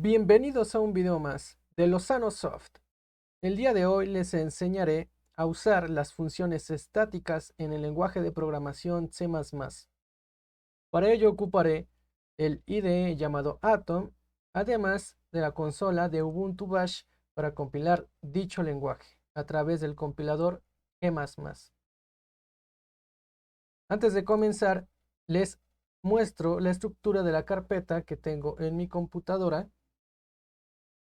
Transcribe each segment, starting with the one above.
Bienvenidos a un video más de Lozano Soft. El día de hoy les enseñaré a usar las funciones estáticas en el lenguaje de programación C++. Para ello ocuparé el IDE llamado Atom, además de la consola de Ubuntu Bash para compilar dicho lenguaje a través del compilador G++. Antes de comenzar, les muestro la estructura de la carpeta que tengo en mi computadora.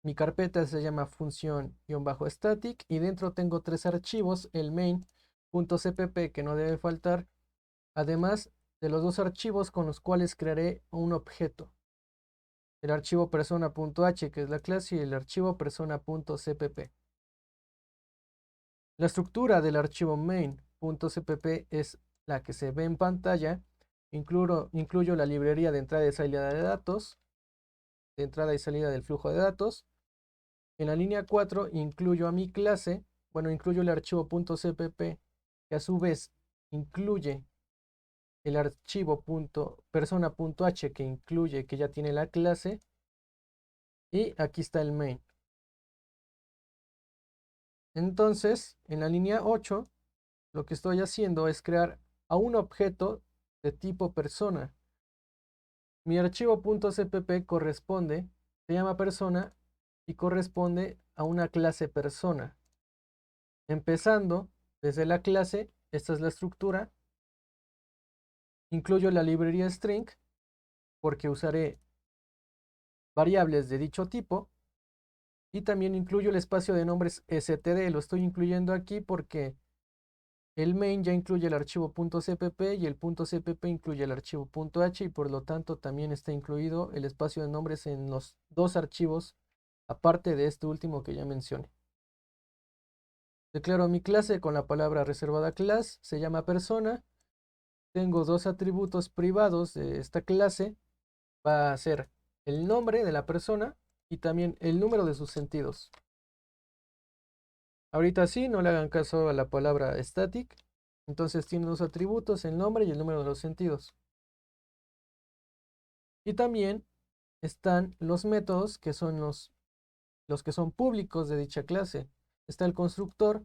Mi carpeta se llama función-static y dentro tengo tres archivos, el main.cpp que no debe faltar, además de los dos archivos con los cuales crearé un objeto. El archivo persona.h que es la clase y el archivo persona.cpp. La estructura del archivo main.cpp es la que se ve en pantalla. Incluyo la librería de entrada y salida de datos, de entrada y salida del flujo de datos. En la línea 4 incluyo a mi clase, incluyo el archivo .cpp, que a su vez incluye el archivo persona.h que ya tiene la clase, y aquí está el main. Entonces, en la línea 8, lo que estoy haciendo es crear a un objeto de tipo persona. Mi archivo .cpp se llama persona y corresponde a una clase persona. Empezando desde la clase, esta es la estructura. Incluyo la librería string porque usaré variables de dicho tipo. Y también incluyo el espacio de nombres std. Lo estoy incluyendo aquí porque el main ya incluye el archivo .cpp y el .cpp incluye el archivo .h y por lo tanto también está incluido el espacio de nombres en los dos archivos aparte de este último que ya mencioné. Declaro mi clase con la palabra reservada class, se llama persona. Tengo dos atributos privados de esta clase. Va a ser el nombre de la persona y también el número de sus sentidos. Ahorita sí, no le hagan caso a la palabra static. Entonces tiene dos atributos, el nombre y el número de los sentidos. Y también están los métodos que son los que son públicos de dicha clase. Está el constructor,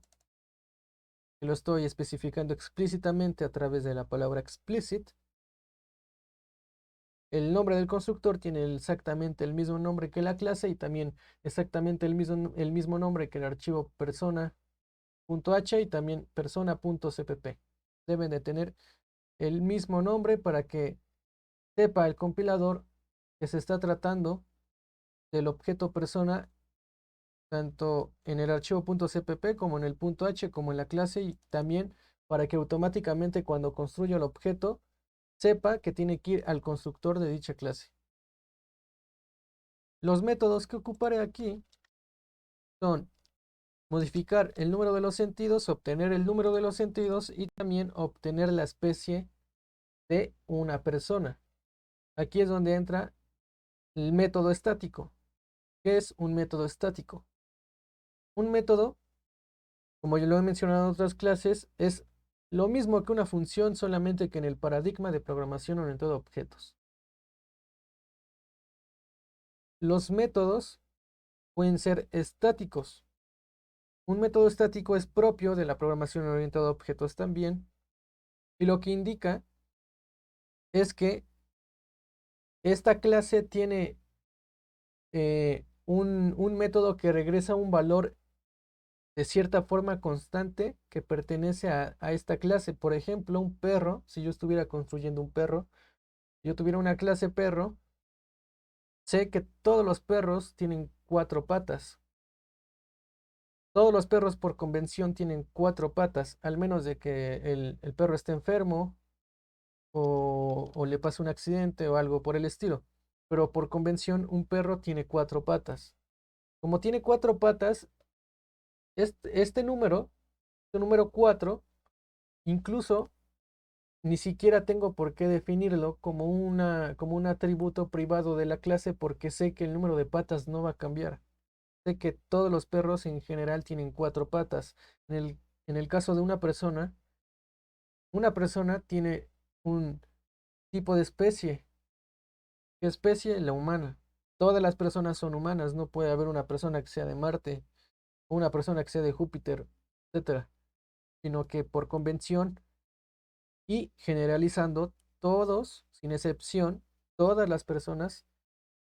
que lo estoy especificando explícitamente a través de la palabra explicit. El nombre del constructor tiene exactamente el mismo nombre que la clase y también exactamente el mismo nombre que el archivo persona.h y también persona.cpp. Deben de tener el mismo nombre para que sepa el compilador que se está tratando del objeto persona tanto en el archivo .cpp como en el .h como en la clase, y también para que automáticamente cuando construya el objeto sepa que tiene que ir al constructor de dicha clase. Los métodos que ocuparé aquí son modificar el número de los sentidos, obtener el número de los sentidos y también obtener la especie de una persona. Aquí es donde entra el método estático. ¿Qué es un método estático? Un método, como yo lo he mencionado en otras clases, es lo mismo que una función, solamente que en el paradigma de programación orientada a objetos. Los métodos pueden ser estáticos. Un método estático es propio de la programación orientada a objetos también, y lo que indica es que esta clase tiene un método que regresa un valor de cierta forma constante que pertenece a esta clase. Por ejemplo, un perro, si yo estuviera construyendo un perro, yo tuviera una clase perro, sé que todos los perros tienen cuatro patas. Todos los perros por convención tienen cuatro patas, al menos de que el perro esté enfermo o le pase un accidente o algo por el estilo. Pero por convención un perro tiene cuatro patas. Como tiene cuatro patas, este número, este número 4, incluso ni siquiera tengo por qué definirlo como un atributo privado de la clase porque sé que el número de patas no va a cambiar. Sé que todos los perros en general tienen cuatro patas. En el caso de una persona tiene un tipo de especie. ¿Qué especie? La humana. todas las personas son humanas, no puede haber una persona que sea de Marte, una persona que sea de Júpiter, etcétera, sino que por convención y generalizando, todos, sin excepción, todas las personas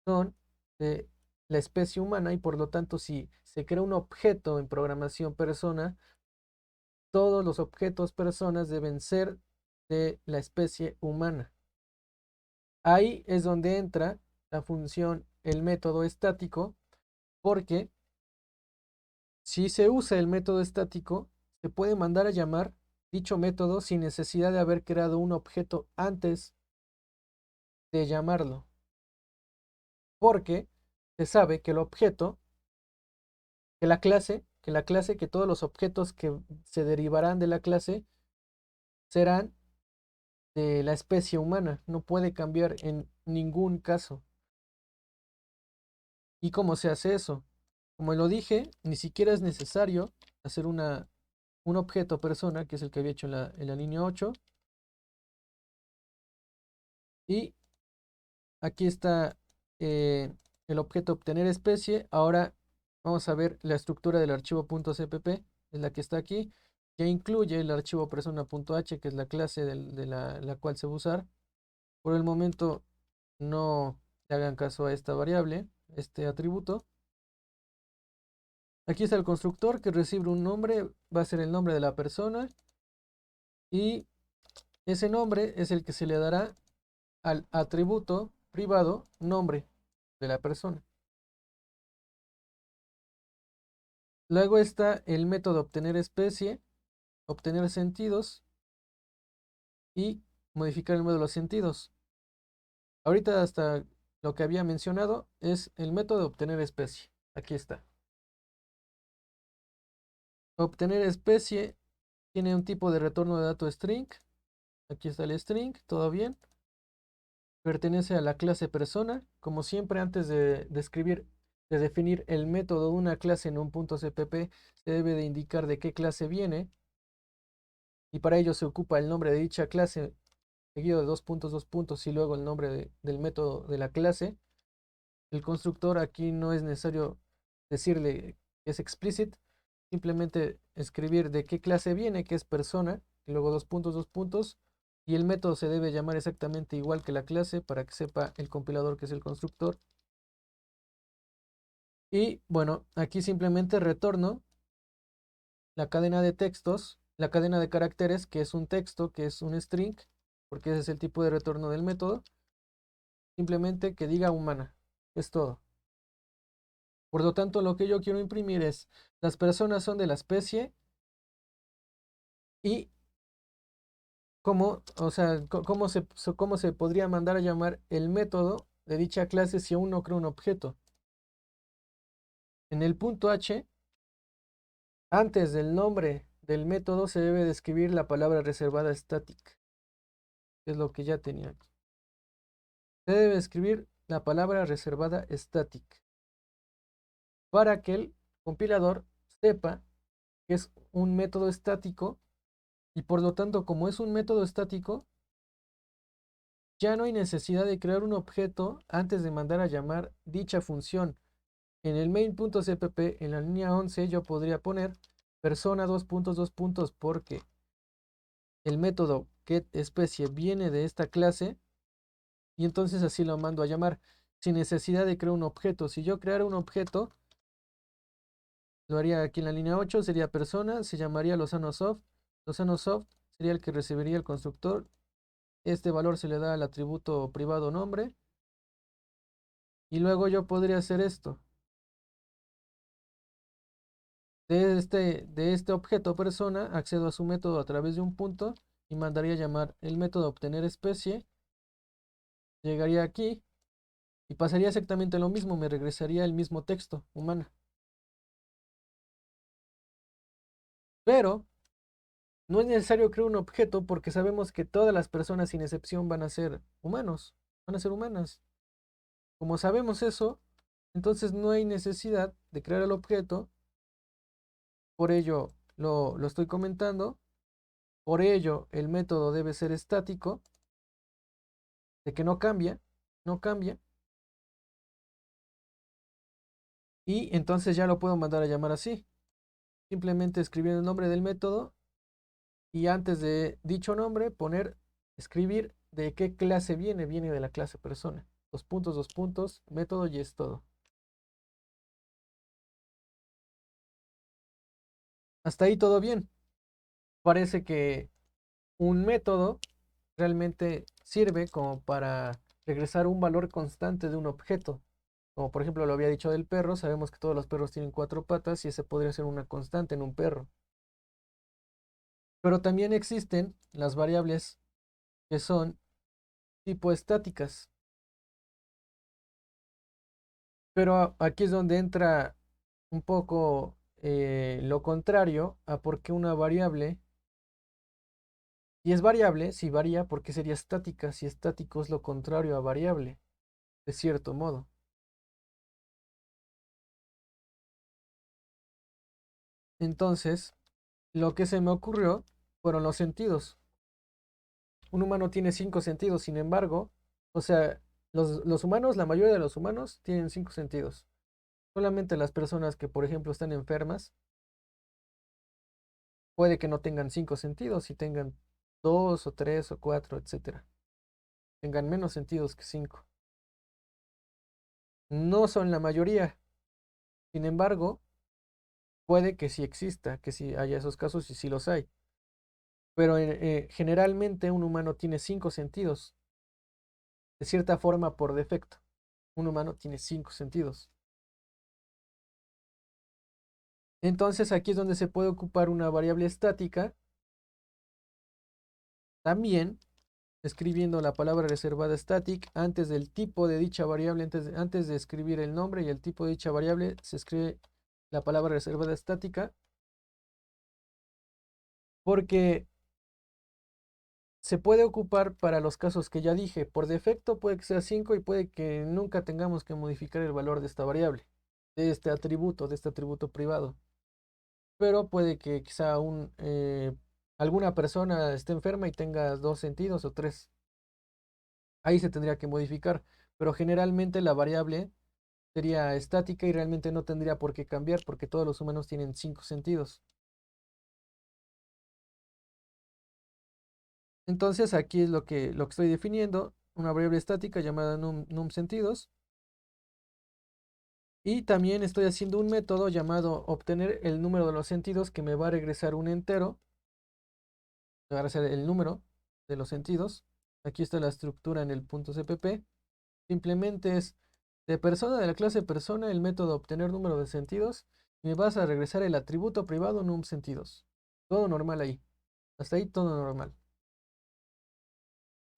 son de la especie humana y por lo tanto si se crea un objeto en programación persona, todos los objetos personas deben ser de la especie humana. Ahí es donde entra la función, el método estático, porque si se usa el método estático, se puede mandar a llamar dicho método sin necesidad de haber creado un objeto antes de llamarlo, porque se sabe que el objeto, que todos los objetos que se derivarán de la clase serán de la especie humana, no puede cambiar en ningún caso. ¿Y cómo se hace eso? Como lo dije, ni siquiera es necesario hacer un objeto persona, que es el que había hecho en la línea 8. Y aquí está eh, el objeto obtener especie. Ahora vamos a ver la estructura del archivo .cpp, es la que está aquí. Ya incluye el archivo persona.h, que es la clase de la cual se va a usar. Por el momento no le hagan caso a esta variable, este atributo. Aquí está el constructor que recibe un nombre, va a ser el nombre de la persona y ese nombre es el que se le dará al atributo privado nombre de la persona. Luego está el método obtener especie, obtener sentidos y modificar el módulo de sentidos. Ahorita hasta lo que había mencionado es el método de obtener especie. Aquí está. Obtener especie tiene un tipo de retorno de dato string. Aquí está el string, todo bien. Pertenece a la clase persona. Como siempre, antes de definir el método de una clase en un punto CPP, se debe de indicar de qué clase viene. Y para ello se ocupa el nombre de dicha clase, seguido de dos puntos y luego el nombre del método de la clase. El constructor aquí no es necesario decirle que es explicit, simplemente escribir de qué clase viene, que es persona, y luego dos puntos, y el método se debe llamar exactamente igual que la clase para que sepa el compilador que es el constructor. Y bueno, aquí simplemente retorno la cadena de textos, la cadena de caracteres, que es un texto, que es un string, porque ese es el tipo de retorno del método, simplemente que diga humana, es todo. Por lo tanto, lo que yo quiero imprimir es, las personas son de la especie y cómo, o sea, cómo se podría mandar a llamar el método de dicha clase si aún no crea un objeto. En el punto H, antes del nombre del método se debe de escribir la palabra reservada static, que es lo que ya tenía aquí. Se debe escribir la palabra reservada static para que el compilador sepa que es un método estático y por lo tanto, como es un método estático, ya no hay necesidad de crear un objeto antes de mandar a llamar dicha función. En el main.cpp, en la línea 11, yo podría poner persona dos puntos porque el método getEspecie viene de esta clase y entonces así lo mando a llamar sin necesidad de crear un objeto. Si yo creara un objeto, lo haría aquí en la línea 8, sería persona, se llamaría LozanoSoft. LozanoSoft sería el que recibiría el constructor. Este valor se le da al atributo privado nombre. Y luego yo podría hacer esto. De este objeto persona, accedo a su método a través de un punto y mandaría llamar el método obtener especie. Llegaría aquí y pasaría exactamente lo mismo, me regresaría el mismo texto, humana. Pero no es necesario crear un objeto porque sabemos que todas las personas sin excepción van a ser humanos, van a ser humanas. Como sabemos eso, entonces no hay necesidad de crear el objeto, por ello lo estoy comentando, por ello el método debe ser estático, de que no cambia, no cambia. Y entonces ya lo puedo mandar a llamar así. Simplemente escribiendo el nombre del método y antes de dicho nombre escribir de qué clase viene. Viene de la clase persona. Dos puntos, método y es todo. Hasta ahí todo bien. Parece que un método realmente sirve como para regresar un valor constante de un objeto. Como por ejemplo lo había dicho del perro, sabemos que todos los perros tienen cuatro patas y ese podría ser una constante en un perro. Pero también existen las variables que son tipo estáticas. Pero aquí es donde entra un poco lo contrario a por qué una variable, y es variable, si varía, ¿por qué sería estática? Si estático es lo contrario a variable, de cierto modo. Entonces, lo que se me ocurrió fueron los sentidos. Un humano tiene cinco sentidos, sin embargo, o sea, los humanos, la mayoría de los humanos tienen cinco sentidos. Solamente las personas que, por ejemplo, están enfermas, puede que no tengan cinco sentidos y tengan dos o tres o cuatro, etcétera. Tengan menos sentidos que cinco. No son la mayoría. Sin embargo, puede que sí exista, que sí haya esos casos y sí los hay. Pero generalmente un humano tiene cinco sentidos, de cierta forma por defecto. Un humano tiene cinco sentidos. Entonces aquí es donde se puede ocupar una variable estática, también escribiendo la palabra reservada static antes del tipo de dicha variable, antes de escribir el nombre y el tipo de dicha variable, se escribe la palabra reservada estática, porque se puede ocupar para los casos que ya dije. Por defecto puede que sea 5 y puede que nunca tengamos que modificar el valor de esta variable, de este atributo privado. Pero puede que quizá alguna persona esté enferma y tenga dos sentidos o tres. Ahí se tendría que modificar. Pero generalmente la variable sería estática y realmente no tendría por qué cambiar porque todos los humanos tienen cinco sentidos. Entonces aquí es lo que estoy definiendo, una variable estática llamada num sentidos. Y también estoy haciendo un método llamado obtener el número de los sentidos que me va a regresar un entero, me va a regresar el número de los sentidos. Aquí está la estructura en el punto CPP. Simplemente es de persona de la clase persona el método obtener número de sentidos y me vas a regresar el atributo privado num sentidos. Todo normal ahí. Hasta ahí todo normal.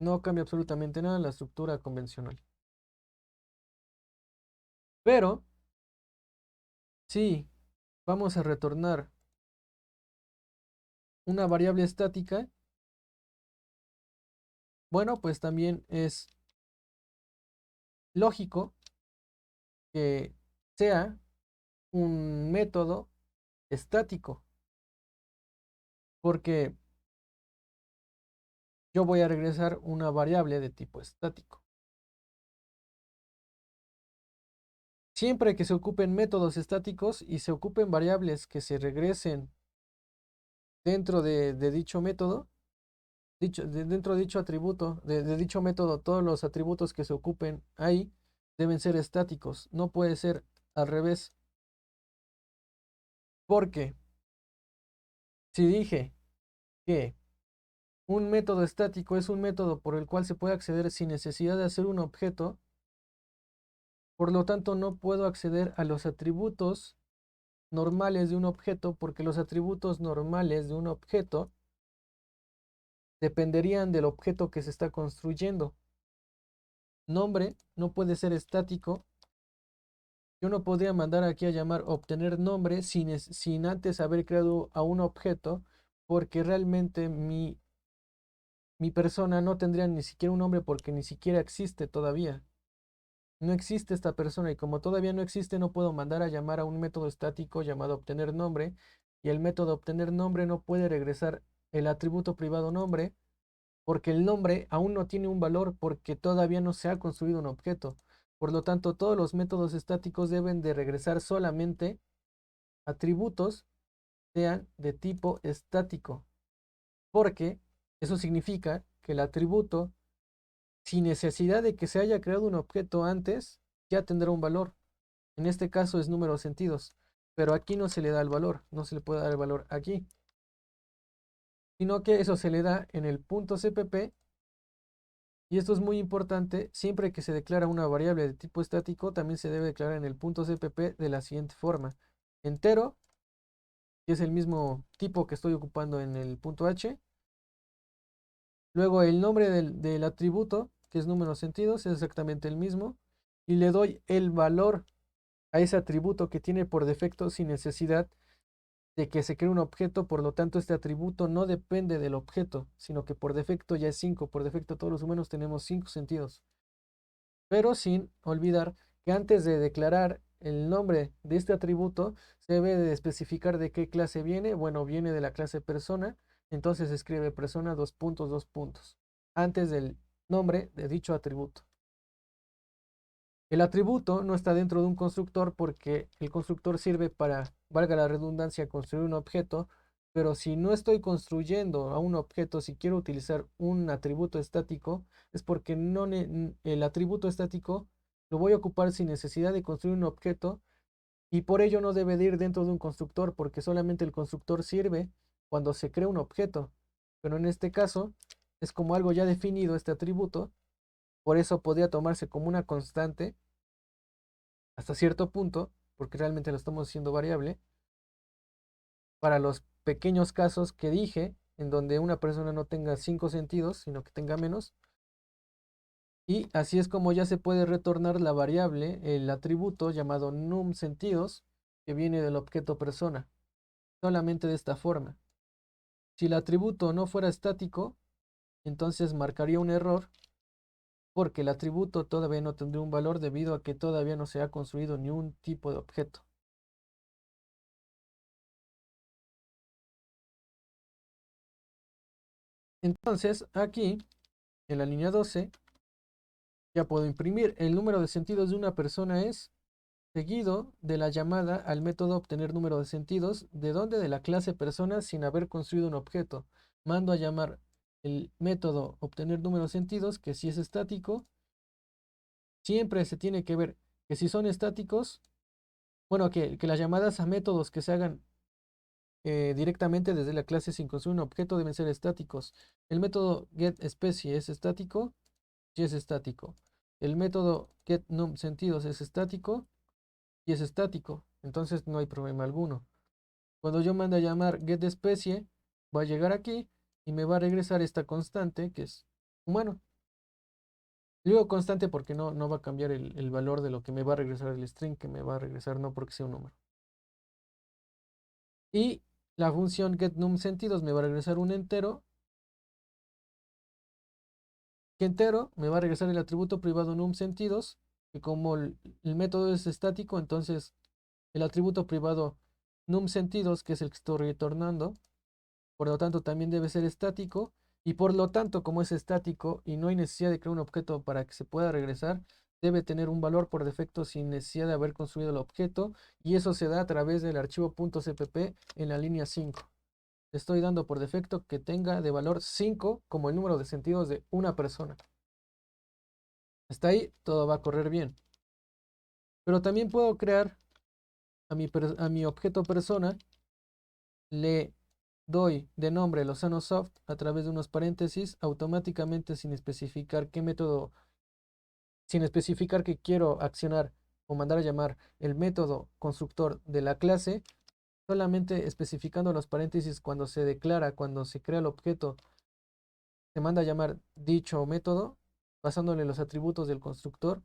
No cambia absolutamente nada en la estructura convencional. Pero si vamos a retornar una variable estática, bueno, pues también es lógico que sea un método estático, porque yo voy a regresar una variable de tipo estático. Siempre que se ocupen métodos estáticos y se ocupen variables que se regresen dentro de dicho método, dentro de dicho atributo, de dicho método, todos los atributos que se ocupen ahí deben ser estáticos. No puede ser al revés. Porque si dije que un método estático es un método por el cual se puede acceder sin necesidad de hacer un objeto, por lo tanto no puedo acceder a los atributos normales de un objeto porque los atributos normales de un objeto dependerían del objeto que se está construyendo. Nombre no puede ser estático. Yo no podría mandar aquí a llamar obtener nombre sin antes haber creado a un objeto porque realmente mi persona no tendría ni siquiera un nombre porque ni siquiera existe todavía. No existe esta persona y como todavía no existe no puedo mandar a llamar a un método estático llamado obtener nombre y el método obtener nombre no puede regresar el atributo privado nombre porque el nombre aún no tiene un valor porque todavía no se ha construido un objeto. Por lo tanto, todos los métodos estáticos deben de regresar solamente atributos sean de tipo estático, porque eso significa que el atributo, sin necesidad de que se haya creado un objeto antes, ya tendrá un valor. En este caso es número de sentidos, pero aquí no se le da el valor, no se le puede dar el valor aquí, sino que eso se le da en el punto CPP. Y esto es muy importante, siempre que se declara una variable de tipo estático, también se debe declarar en el punto CPP de la siguiente forma: entero, que es el mismo tipo que estoy ocupando en el punto H. Luego el nombre del atributo, que es número sentidos, es exactamente el mismo. Y le doy el valor a ese atributo que tiene por defecto sin necesidad de que se cree un objeto. Por lo tanto, este atributo no depende del objeto, sino que por defecto ya es 5. Por defecto todos los humanos tenemos 5 sentidos. Pero sin olvidar que antes de declarar el nombre de este atributo, se debe de especificar de qué clase viene. Bueno, viene de la clase persona, entonces se escribe persona dos puntos, dos puntos, antes del nombre de dicho atributo. El atributo no está dentro de un constructor porque el constructor sirve para, valga la redundancia, construir un objeto, pero si no estoy construyendo a un objeto, si quiero utilizar un atributo estático, es porque el atributo estático lo voy a ocupar sin necesidad de construir un objeto, y por ello no debe de ir dentro de un constructor porque solamente el constructor sirve cuando se crea un objeto. Pero en este caso es como algo ya definido este atributo, por eso podría tomarse como una constante hasta cierto punto, porque realmente lo estamos haciendo variable, para los pequeños casos que dije, en donde una persona no tenga 5 sentidos, sino que tenga menos. Y así es como ya se puede retornar la variable, el atributo llamado num sentidos, que viene del objeto persona, solamente de esta forma. Si el atributo no fuera estático, entonces marcaría un error, porque el atributo todavía no tendría un valor debido a que todavía no se ha construido ni un tipo de objeto. Entonces, aquí, en la línea 12, ya puedo imprimir el número de sentidos de una persona es seguido de la llamada al método obtener número de sentidos, de donde de la clase persona sin haber construido un objeto. Mando a llamar el método obtener número de sentidos, que si es estático, siempre se tiene que ver que si son estáticos, bueno, que las llamadas a métodos que se hagan directamente desde la clase sin construir un objeto deben ser estáticos. El método getSpecie es estático, y es estático. El método getNumSentidos es estático y es estático, entonces no hay problema alguno. Cuando yo mande a llamar getSpecie, va a llegar aquí y me va a regresar esta constante que es humano. Digo constante porque no va a cambiar el valor de lo que me va a regresar el string que me va a regresar, no porque sea un número. Y la función getNumSentidos me va a regresar un entero, que entero me va a regresar el atributo privado numSentidos, que como el método es estático, entonces el atributo privado numSentidos, que es el que estoy retornando, por lo tanto también debe ser estático, y por lo tanto como es estático y no hay necesidad de crear un objeto para que se pueda regresar, debe tener un valor por defecto sin necesidad de haber construido el objeto, y eso se da a través del archivo .cpp en la línea 5. Le estoy dando por defecto que tenga de valor 5 como el número de sentidos de una persona. Hasta ahí todo va a correr bien. Pero también puedo crear a mi objeto persona, le doy de nombre LozanoSoft a través de unos paréntesis, automáticamente sin especificar qué método, sin especificar que quiero accionar o mandar a llamar el método constructor de la clase, solamente especificando los paréntesis cuando se declara, cuando se crea el objeto, se manda a llamar dicho método, pasándole los atributos del constructor.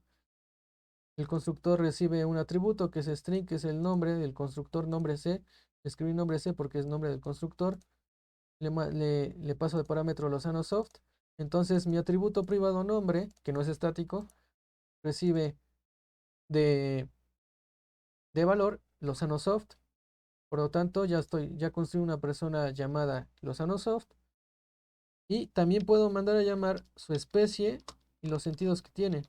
El constructor recibe un atributo que es string, que es el nombre del constructor, nombre C. Escribí nombre C porque es nombre del constructor. Le paso de parámetro LozanoSoft. Entonces mi atributo privado nombre, que no es estático, recibe de, de valor LozanoSoft. Por lo tanto, ya construí una persona llamada LozanoSoft. Y también puedo mandar a llamar su especie y los sentidos que tiene.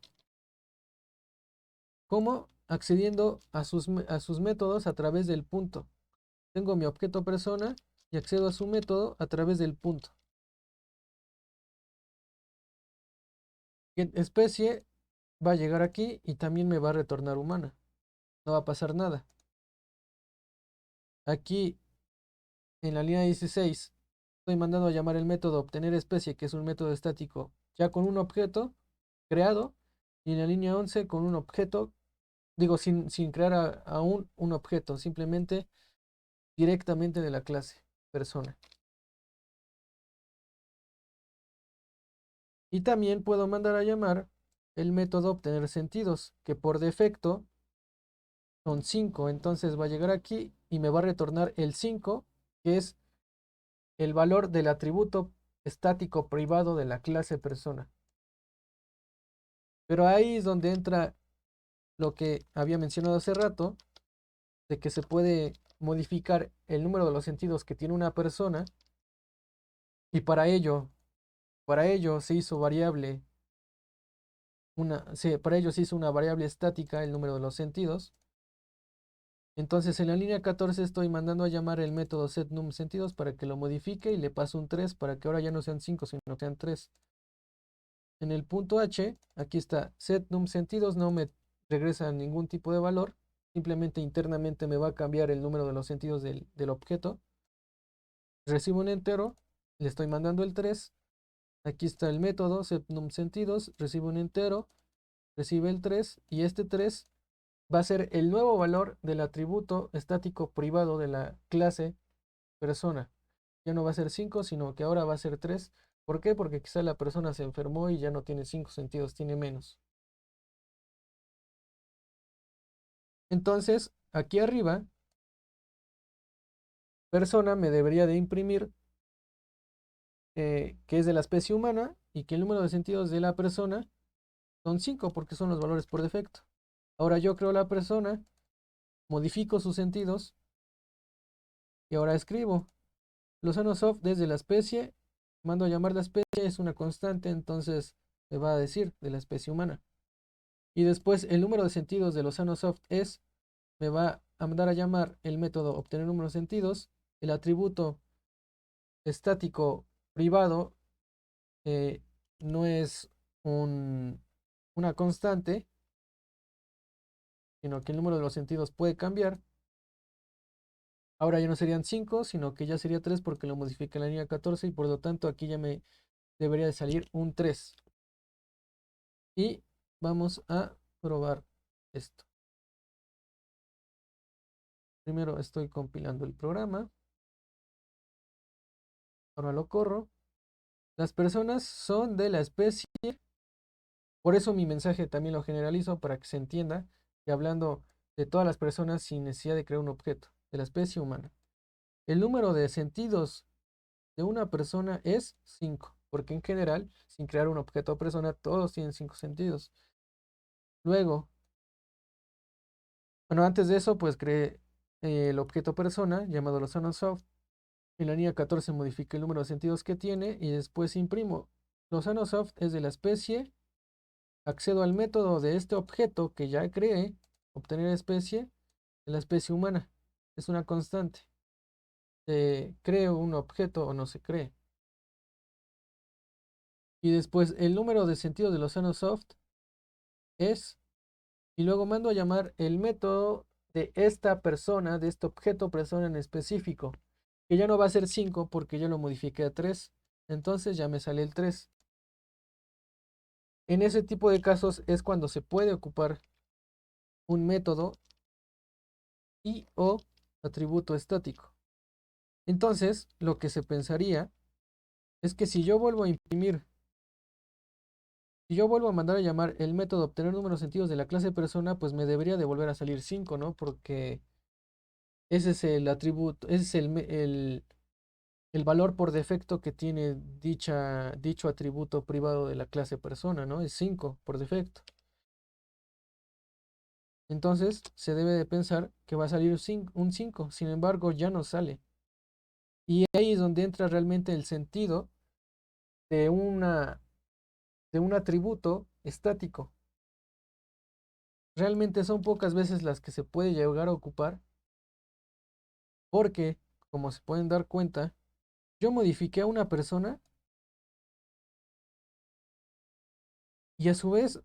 ¿Cómo? Accediendo a sus métodos a través del punto. Tengo mi objeto persona y accedo a su método a través del punto. Especie va a llegar aquí y también me va a retornar humana. No va a pasar nada. Aquí en la línea 16 estoy mandando a llamar el método obtener especie, que es un método estático ya con un objeto creado, y en la línea 11 con un objeto, digo, sin crear aún un objeto, simplemente directamente de la clase persona. Y también puedo mandar a llamar el método obtener sentidos, que por defecto son 5. Entonces va a llegar aquí y me va a retornar el 5, que es el valor del atributo estático privado de la clase persona. Pero ahí es donde entra lo que había mencionado hace rato, de que se puede modificar el número de los sentidos que tiene una persona, y para ello se hizo variable para ello se hizo una variable estática, el número de los sentidos. Entonces en la línea 14 estoy mandando a llamar el método setNumSentidos para que lo modifique y le paso un 3 para que ahora ya no sean 5 sino sean 3. En el punto H, aquí está setNumSentidos, no me regresa ningún tipo de valor, simplemente internamente me va a cambiar el número de los sentidos del objeto. Recibo un entero, le estoy mandando el 3. Aquí está el método setNumSentidos, recibo un entero, recibe el 3 y este 3 va a ser el nuevo valor del atributo estático privado de la clase persona. Ya no va a ser 5 sino que ahora va a ser 3. ¿Por qué? Porque quizá la persona se enfermó y ya no tiene 5 sentidos, tiene menos. Entonces, aquí arriba, persona me debería de imprimir que es de la especie humana y que el número de sentidos de la persona son 5 porque son los valores por defecto. Ahora yo creo la persona, modifico sus sentidos y ahora escribo Lozano Soft desde la especie, mando a llamar la especie, es una constante, entonces me va a decir de la especie humana. Y después el número de sentidos de Lozano Soft me va a mandar a llamar el método obtener número de sentidos, el atributo estático privado eh, no es una constante, sino que el número de los sentidos puede cambiar. Ahora ya no serían 5 sino que ya sería 3 porque lo modifica en la línea 14 y por lo tanto aquí ya me debería de salir un 3. Y vamos a probar esto. Primero estoy compilando el programa. Ahora lo corro. Las personas son de la especie. Por eso mi mensaje también lo generalizo para que se entienda que hablando de todas las personas sin necesidad de crear un objeto, de la especie humana. El número de sentidos de una persona es 5, porque en general, sin crear un objeto o persona, todos tienen 5 sentidos. Luego, bueno, antes de eso, pues creé el objeto persona llamado Lozano Soft. En la línea 14 modifique el número de sentidos que tiene y después imprimo. Lozano Soft es de la especie. Accedo al método de este objeto que ya creé, obtener especie, de la especie humana. Es una constante. Se cree un objeto o no se cree. Y después el número de sentidos de Lozano Soft es, y luego mando a llamar el método de esta persona, de este objeto persona en específico, que ya no va a ser 5 porque yo lo modifiqué a 3. Entonces ya me sale el 3. En ese tipo de casos es cuando se puede ocupar un método y o atributo estático. Entonces, lo que se pensaría es que si yo vuelvo a imprimir, si yo vuelvo a mandar a llamar el método obtener números sentidos de la clase persona, pues me debería de volver a salir 5, ¿no? Porque ese es el atributo, ese es el valor por defecto que tiene dicho atributo privado de la clase persona, ¿no? Es 5 por defecto. Entonces se debe de pensar que va a salir un 5, sin embargo ya no sale. Y ahí es donde entra realmente el sentido de, una, de un atributo estático. realmente son pocas veces las que se puede llegar a ocupar porque, como se pueden dar cuenta, yo modifiqué a una persona y a su vez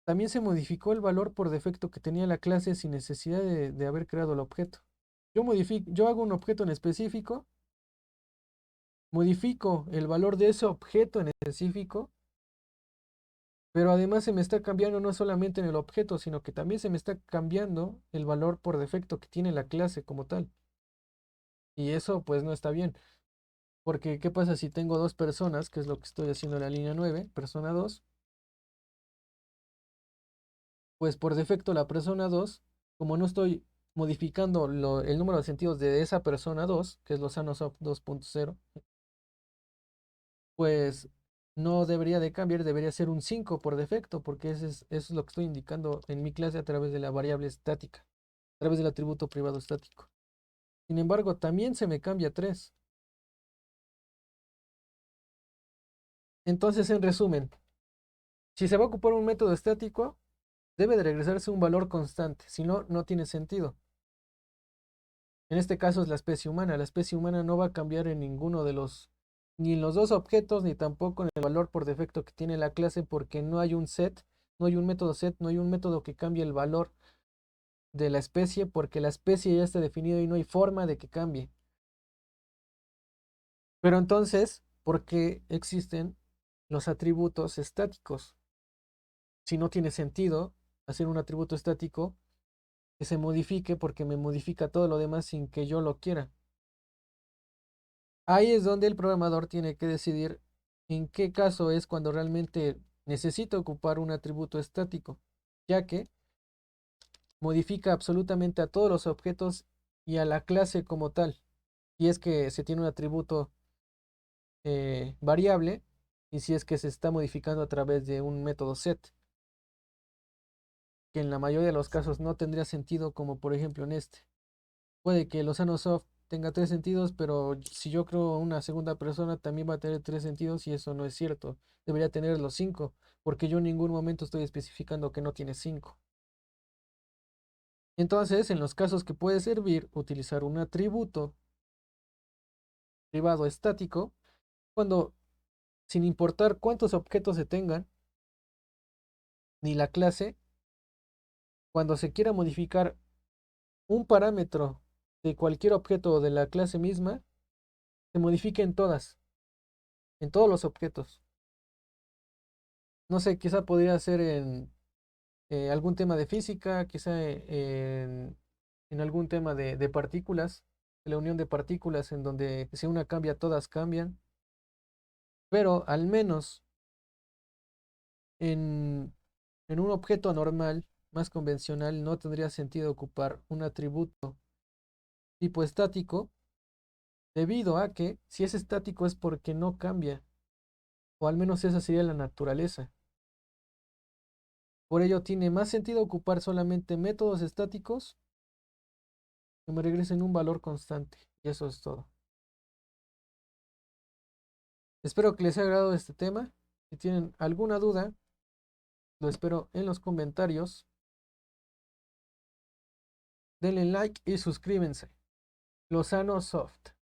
también se modificó el valor por defecto que tenía la clase sin necesidad de haber creado el objeto. Yo hago un objeto en específico, modifico el valor de ese objeto en específico, pero además se me está cambiando no solamente en el objeto, sino que también se me está cambiando el valor por defecto que tiene la clase como tal. Y eso pues no está bien, porque ¿qué pasa si tengo dos personas, que es lo que estoy haciendo en la línea 9, persona 2? Pues por defecto la persona 2, como no estoy modificando el número de sentidos de esa persona 2, que es Lozano Soft 2.0, pues no debería de cambiar, debería ser un 5 por defecto, porque eso es lo que estoy indicando en mi clase a través de la variable estática, a través del atributo privado estático. Sin embargo, también se me cambia 3. Entonces, en resumen, si se va a ocupar un método estático, debe de regresarse un valor constante, si no, no tiene sentido. En este caso es la especie humana. La especie humana no va a cambiar en ninguno de los, ni en los dos objetos, ni tampoco en el valor por defecto que tiene la clase, porque no hay un set, no hay un método set, no hay un método que cambie el valor de la especie, porque la especie ya está definida y no hay forma de que cambie. Pero entonces, ¿por qué existen los atributos estáticos? Si no tiene sentido hacer un atributo estático que se modifique porque me modifica todo lo demás sin que yo lo quiera. Ahí es donde el programador tiene que decidir en qué caso es cuando realmente necesita ocupar un atributo estático, ya que modifica absolutamente a todos los objetos y a la clase como tal. Y es que se tiene un atributo variable y si es que se está modificando a través de un método set, que en la mayoría de los casos no tendría sentido, como por ejemplo en este. Puede que Lozano Soft tenga tres sentidos, pero si yo creo una segunda persona también va a tener tres sentidos y eso no es cierto. Debería tener los cinco, porque yo en ningún momento estoy especificando que no tiene cinco. Entonces, en los casos que puede servir utilizar un atributo privado estático, cuando sin importar cuántos objetos se tengan, ni la clase, cuando se quiera modificar un parámetro de cualquier objeto de la clase misma, se modifique en todos los objetos. No sé, quizá podría ser en algún tema de física, quizá en algún tema de partículas, de la unión de partículas, en donde si una cambia, todas cambian, pero al menos en, en un objeto normal, más convencional, no tendría sentido ocupar un atributo tipo estático, debido a que si es estático es porque no cambia, o al menos esa sería la naturaleza. Por ello tiene más sentido ocupar solamente métodos estáticos que me regresen un valor constante. Y eso es todo. Espero que les haya agradado este tema. Si tienen alguna duda, lo espero en los comentarios. Denle like y suscríbanse. Lozano Soft.